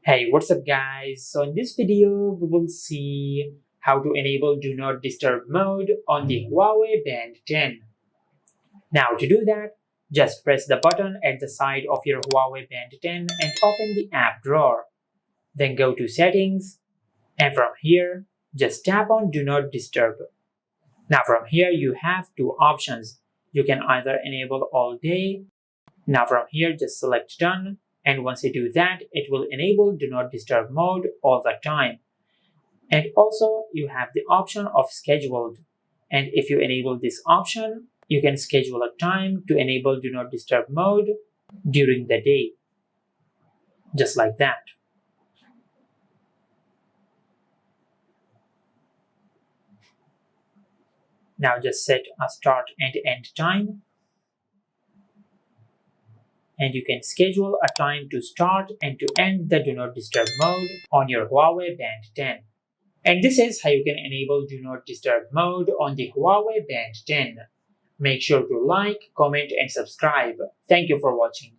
Hey, what's up guys? So in this video, we will see how to enable Do Not Disturb mode on the Huawei Band 10. Now to do that, just press the button at the side of your Huawei Band 10 and open the app drawer. Then go to Settings, and from here, just tap on Do Not Disturb. Now from here, you have two options. You can either enable all day. Now from here, just select Done. And once you do that, it will enable Do Not Disturb mode all the time. And also, you have the option of Scheduled. And if you enable this option, you can schedule a time to enable Do Not Disturb mode during the day. Just like that. Now just set a start and end time. And you can schedule a time to start and to end the Do Not Disturb mode on your Huawei Band 10. And this is how you can enable Do Not Disturb mode on the Huawei Band 10. Make sure to like, comment and subscribe. Thank you for watching.